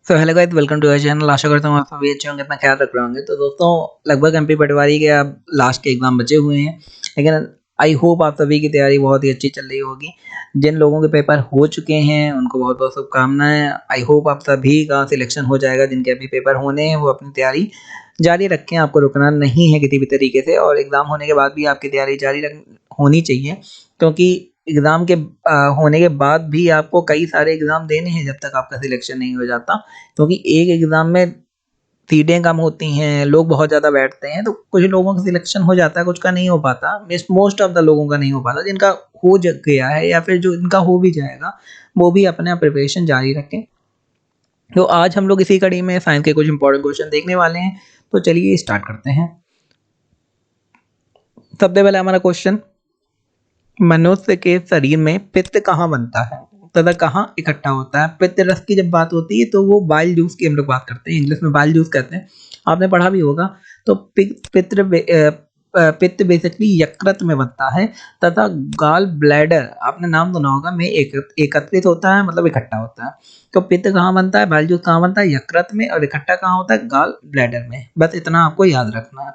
So hello guys, welcome to our channel. आशा करता हूँ आप सभी अच्छे होंगे, अपना ख्याल रख रहे होंगे। तो दोस्तों, लगभग एमपी पटवारी के अब लास्ट के एग्जाम बचे हुए हैं, लेकिन आई होप आप सभी की तैयारी बहुत ही अच्छी चल रही होगी। जिन लोगों के पेपर हो चुके हैं उनको बहुत बहुत शुभकामनाएं। आई होप आप सभी का सिलेक्शन हो जाएगा। जिनके अभी पेपर होने हैं वो अपनी तैयारी जारी रखें, आपको रुकना नहीं है किसी भी तरीके से। और एग्ज़ाम होने के बाद भी आपकी तैयारी जारी रख होनी चाहिए, क्योंकि एग्ज़ाम के होने के बाद भी आपको कई सारे एग्ज़ाम देने हैं जब तक आपका सिलेक्शन नहीं हो जाता। क्योंकि एक एग्ज़ाम में सीटें कम होती हैं, लोग बहुत ज़्यादा बैठते हैं, तो कुछ लोगों का सिलेक्शन हो जाता है, कुछ का नहीं हो पाता। मोस्ट ऑफ द लोगों का नहीं हो पाता। जिनका हो ज गया है या फिर जो इनका हो भी जाएगा, वो भी अपना प्रिपरेशन जारी रखें। तो आज हम लोग इसी कड़ी में साइंस के कुछ इंपॉर्टेंट क्वेश्चन देखने वाले हैं। तो चलिए स्टार्ट करते हैं। सबसे पहले हमारा क्वेश्चन, मनुष्य के शरीर में पित्त कहाँ बनता है तथा कहाँ इकट्ठा होता है? पित्त रस की जब बात होती है तो वो बाइल जूस की हम लोग बात करते हैं, इंग्लिश में बाइल जूस कहते हैं, आपने पढ़ा भी होगा। तो पित्त बेसिकली यकृत में बनता है तथा गाल ब्लैडर, आपने नाम सुना होगा, में एकत्रित होता है, मतलब इकट्ठा होता है। तो पित्त कहाँ बनता है, बाइल जूस कहाँ बनता है? यकृत में। और इकट्ठा कहाँ होता है? गाल ब्लैडर में। बस इतना आपको याद रखना है।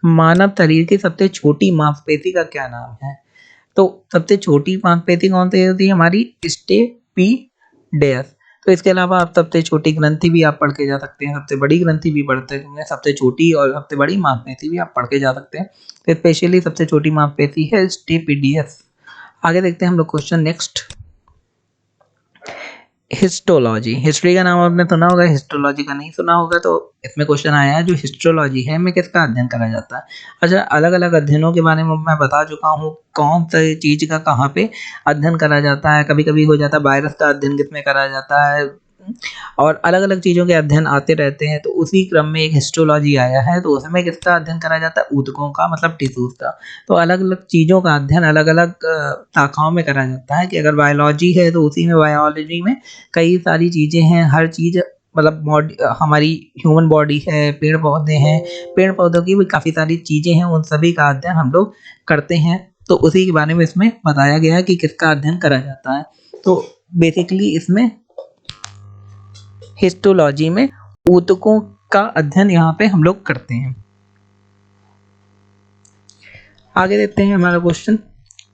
मानव शरीर की सबसे छोटी मांसपेशी का क्या नाम है? तो सबसे छोटी मांसपेशी कौन सी होती है? हमारी स्टेपिडियस। तो इसके अलावा आप सबसे छोटी ग्रंथि भी आप पढ़ के जा सकते हैं, सबसे बड़ी ग्रंथि भी पढ़ते हैं, सबसे छोटी और सबसे बड़ी मांसपेशी भी आप पढ़ के जा सकते हैं। तो स्पेशली सबसे छोटी मांसपेशी है स्टेपिडियस। आगे देखते हैं हम लोग क्वेश्चन नेक्स्ट। हिस्टोलॉजी, हिस्ट्री का नाम आपने सुना होगा, हिस्टोलॉजी का नहीं सुना होगा। तो इसमें क्वेश्चन आया है, जो हिस्टोलॉजी है में किसका अध्ययन करा जाता है? अच्छा, अलग अलग अध्ययनों के बारे में मैं बता चुका हूँ, कौन सी चीज़ का कहाँ पे अध्ययन करा जाता है। कभी कभी हो जाता है वायरस का अध्ययन किसमें करा जाता है, और अलग अलग चीज़ों के अध्ययन आते रहते हैं। तो उसी क्रम में एक हिस्टोलॉजी आया है, तो उसमें किसका अध्ययन करा जाता है? ऊतकों का, मतलब टिश्यूज का। तो अलग अलग चीज़ों का अध्ययन अलग अलग शाखाओं में करा जाता है। कि अगर बायोलॉजी है तो उसी में बायोलॉजी में कई सारी चीज़ें हैं, हर चीज़, मतलब बॉडी, हमारी ह्यूमन बॉडी है, पेड़ पौधे हैं, पेड़ पौधों की भी काफ़ी सारी चीज़ें हैं, उन सभी का अध्ययन हम लोग करते हैं। तो उसी के बारे में इसमें बताया गया है कि किसका अध्ययन करा जाता है। तो बेसिकली इसमें हिस्टोलॉजी में ऊतकों का अध्ययन यहाँ पे हम लोग करते हैं। आगे देखते हैं हमारा क्वेश्चन।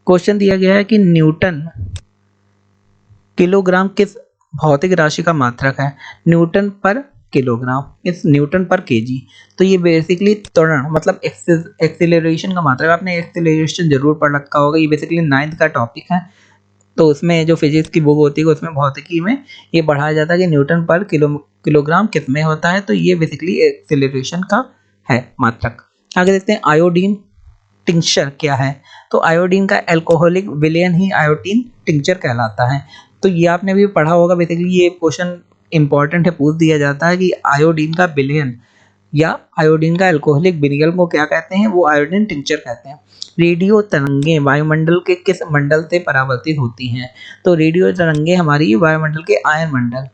क्वेश्चन दिया गया है कि न्यूटन किलोग्राम किस भौतिक राशि का मात्रक है? न्यूटन पर किलोग्राम, इस न्यूटन पर केजी। तो ये बेसिकली त्वरण, मतलब एक्सेलरेशन का मात्रक। आपने एक्सेलरेशन जरूर पढ़ रखा होगा, ये बेसिकली 9th का टॉपिक है। तो उसमें जो फिजिक्स की बुक होती है उसमें भौतिकी में ये पढ़ाया जाता है कि न्यूटन पर किलोग्राम कितने होता है। तो ये बेसिकली एक्सेलरेशन का है मात्रक। आगे देखते हैं, आयोडीन टिंक्चर क्या है? तो आयोडीन का एल्कोहलिक विलेन ही आयोडीन टिंक्चर कहलाता है। तो ये आपने भी पढ़ा होगा, बेसिकली ये क्वेश्चन इंपॉर्टेंट है, पूछ दिया जाता है कि आयोडीन का विलेन या आयोडीन का एल्कोहलिक विनिगल को क्या कहते हैं? वो आयोडीन टिंक्चर कहते हैं। रेडियो तरंगें वायुमंडल के किस मंडल से परावर्तित होती हैं? तो रेडियो तरंगें हमारी वायुमंडल के आयन मंडल,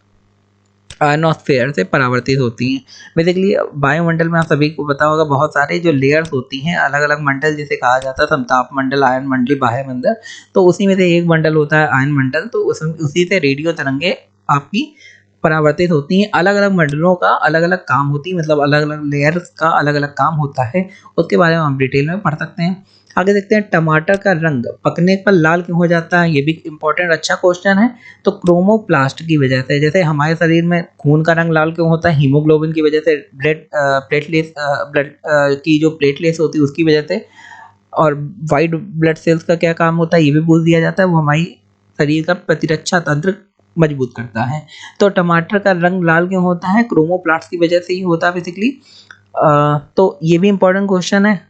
आयनोस्फेयर से परावर्तित होती हैं। बेसिकली वायुमंडल में आप सभी को पता होगा बहुत सारे जो लेयर्स होती हैं, अलग अलग मंडल जिसे कहा जाता है, समताप मंडल, आयन मंडल, बाह्य मंडल। तो उसी में से एक मंडल होता है आयन मंडल। तो उसी से रेडियो तरंगे आपकी परावर्तित होती हैं। अलग अलग मंडलों का अलग अलग काम होती है, मतलब अलग अलग लेयर्स का अलग अलग काम होता है। उसके बारे में हम डिटेल में पढ़ सकते हैं। आगे देखते हैं, टमाटर का रंग पकने पर लाल क्यों हो जाता है? ये भी इंपॉर्टेंट अच्छा क्वेश्चन है। तो क्रोमोप्लास्ट की वजह से, जैसे हमारे शरीर में खून का रंग लाल क्यों होता है? हीमोग्लोबिन की वजह से, ब्लड की जो प्लेटलेट्स होती है उसकी वजह से। और वाइट ब्लड सेल्स का क्या काम होता है, ये भी पूछ दिया जाता है। वो हमारी शरीर का प्रतिरक्षा तंत्र मजबूत करता है। तो टमाटर का रंग लाल क्यों होता है? क्रोमोप्लास्ट की वजह से ही होता है बेसिकली। तो ये भी इंपॉर्टेंट क्वेश्चन है।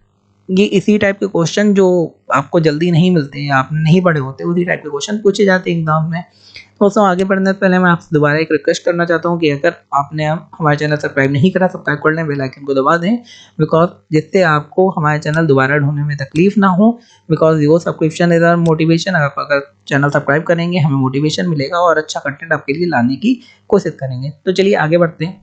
ये इसी टाइप के क्वेश्चन जो आपको जल्दी नहीं मिलते, आपने नहीं पढ़े होते, उसी टाइप के क्वेश्चन पूछे जाते हैं एग्जाम में। दोस्तों, आगे बढ़ने से पहले मैं आपसे दोबारा एक रिक्वेस्ट करना चाहता हूँ कि अगर आपने हमारे चैनल सब्सक्राइब नहीं करा, सब्सक्राइब कर लें, बेल आइकन को दबा दें, बिकॉज जिससे आपको हमारे चैनल दोबारा ढूंढने में तकलीफ ना हो। Because your subscription is our motivation. अगर चैनल सब्सक्राइब करेंगे हमें मोटिवेशन मिलेगा और अच्छा कंटेंट आपके लिए लाने की कोशिश करेंगे। तो चलिए आगे बढ़ते हैं।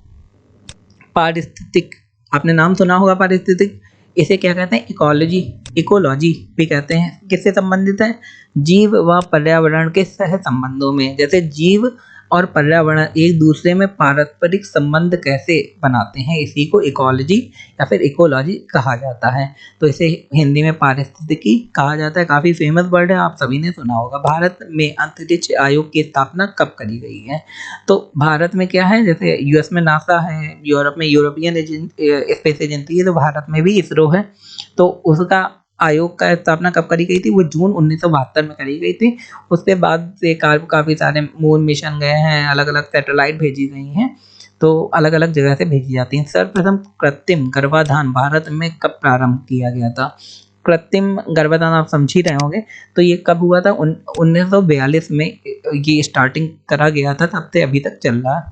पारिस्थितिक, आपने नाम सुना होगा पारिस्थितिक। इसे क्या कहते हैं? इकोलॉजी, इकोलॉजी भी कहते हैं। किससे संबंधित है? जीव व पर्यावरण के सह संबंधों में। जैसे जीव और पर्यावरण एक दूसरे में पारस्परिक संबंध कैसे बनाते हैं, इसी को इकोलॉजी या फिर इकोलॉजी कहा जाता है। तो इसे हिंदी में पारिस्थितिकी कहा जाता है। काफ़ी फेमस वर्ड है, आप सभी ने सुना होगा। भारत में अंतरिक्ष आयोग की स्थापना कब करी गई है? तो भारत में क्या है, जैसे यूएस में नासा है, यूरोप में यूरोपियन स्पेस एजेंसी है, तो भारत में भी इसरो है। तो उसका आयोग का स्थापना कब करी गई थी? वो जून 1972 में करी गई थी। उसके बाद से काफ़ी सारे मून मिशन गए हैं, अलग अलग सैटेलाइट भेजी गई हैं, तो अलग अलग जगह से भेजी जाती हैं। सर्वप्रथम कृत्रिम गर्भाधान भारत में कब प्रारंभ किया गया था? कृत्रिम गर्भाधान आप समझ ही रहे होंगे, तो ये कब हुआ था? 1942 में ये स्टार्टिंग करा गया था, तब से अभी तक चल रहा है।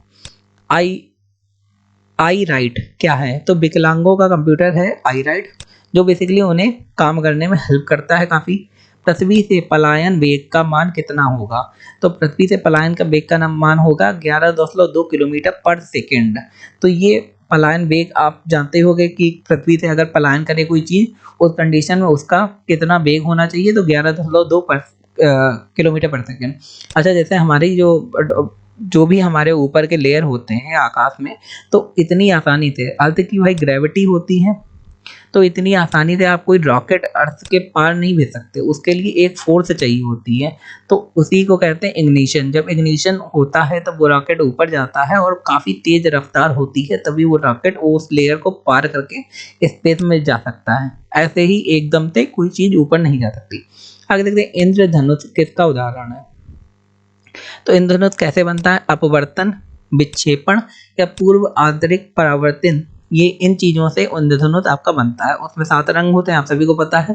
आई राइट क्या है? तो विकलांगों का कंप्यूटर है आई राइट, जो बेसिकली उन्हें काम करने में हेल्प करता है काफ़ी। पृथ्वी से पलायन वेग का मान कितना होगा? तो पृथ्वी से पलायन का वेग का मान होगा 11.2 किलोमीटर पर सेकेंड। तो ये पलायन वेग आप जानते होंगे कि पृथ्वी से अगर पलायन करे कोई चीज़, उस कंडीशन में उसका कितना वेग होना चाहिए, तो 11.2 किलोमीटर पर सेकेंड। अच्छा, जैसे हमारी जो भी हमारे ऊपर के लेयर होते हैं आकाश में, तो इतनी आसानी से अर्थ की भाई ग्रेविटी होती है, तो इतनी आसानी से आप कोई रॉकेट अर्थ के पार नहीं भेज सकते, उसके लिए एक फोर्स चाहिए होती है, तो उसी को कहते हैं इग्निशन। जब इग्निशन होता है तब वो रॉकेट ऊपर जाता है और काफ़ी तेज रफ्तार होती है, तभी वो रॉकेट उस लेयर को पार करके स्पेस में जा सकता है। ऐसे ही एकदम से कोई चीज़ ऊपर नहीं जा सकती। आगे देखते हैं, इंद्रधनुष किसका उदाहरण है? तो इंद्रधनुष कैसे बनता है? अपवर्तन, विक्षेपण या पूर्व आंतरिक परावर्तन, ये इन चीज़ों से इंद्रधनुष आपका बनता है। उसमें 7 रंग होते हैं, आप सभी को पता है।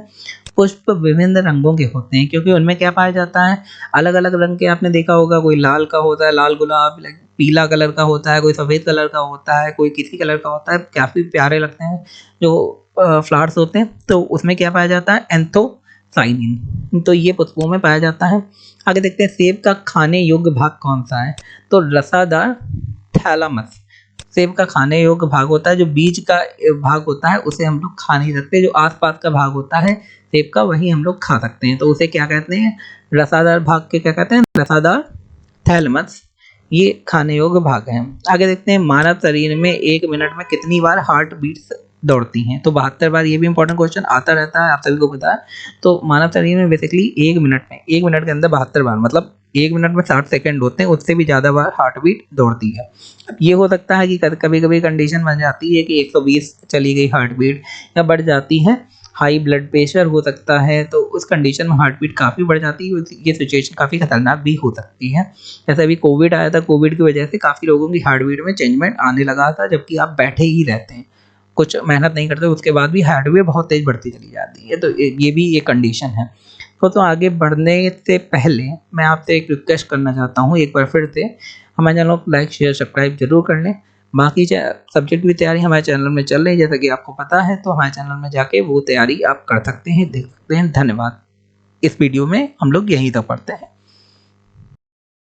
पुष्प विभिन्न रंगों के होते हैं, क्योंकि उनमें क्या पाया जाता है, अलग अलग रंग के। आपने देखा होगा, कोई लाल का होता है, लाल गुलाब, पीला कलर का होता है, कोई सफ़ेद कलर का होता है, कोई किसी कलर का होता है। काफ़ी प्यारे लगते हैं जो फ्लावर्स होते हैं। तो उसमें क्या पाया जाता है? एंथोसाइनिन। तो ये पुष्पों में पाया जाता है। आगे देखते हैं, सेब का खाने योग्य भाग कौन सा है? तो रसादार थैलामस सेब का खाने योग्य भाग होता है। जो बीज का भाग होता है उसे हम लोग खा नहीं सकते, जो आसपास का भाग होता है सेब का वही हम लोग खा सकते हैं। तो उसे क्या कहते हैं? रसादार भाग के क्या कहते हैं? रसादार थैलमस, ये खाने योग्य भाग है। आगे देखते हैं, मानव शरीर में 1 मिनट में कितनी बार हार्ट बीट्स दौड़ती हैं? तो 72 बार। ये भी इंपॉर्टेंट क्वेश्चन आता रहता है, आप सभी को पता है। तो मानव शरीर में बेसिकली 1 मिनट के अंदर 72 बार, मतलब 1 मिनट में 60 सेकंड होते हैं, उससे भी ज़्यादा बार हार्ट बीट दौड़ती है। अब ये हो सकता है कि कभी कभी कंडीशन बन जाती है कि 120 चली गई हार्ट बीट, या बढ़ जाती है, हाई ब्लड प्रेशर हो सकता है, तो उस कंडीशन में हार्ट बीट काफ़ी बढ़ जाती है। ये सिचुएशन काफ़ी खतरनाक भी हो सकती है। जैसे अभी कोविड आया था, कोविड की वजह से काफ़ी लोगों की हार्ट बीट में चेंजमेंट आने लगा था, जबकि आप बैठे ही रहते हैं, कुछ मेहनत नहीं करते, उसके बाद भी हार्ट बीट बहुत तेज़ बढ़ती चली जाती है। तो ये भी एक कंडीशन है। तो आगे बढ़ने से पहले मैं आपसे एक रिक्वेस्ट करना चाहता हूँ, एक बार फिर से हमारे चैनल को लाइक शेयर सब्सक्राइब जरूर कर लें। बाकी सब्जेक्ट की तैयारी हमारे चैनल में चल रही है, जैसा कि आपको पता है, तो हमारे चैनल में जाके वो तैयारी आप कर सकते हैं, देख सकते हैं। धन्यवाद। इस वीडियो में हम लोग यहीं तक पढ़ते हैं।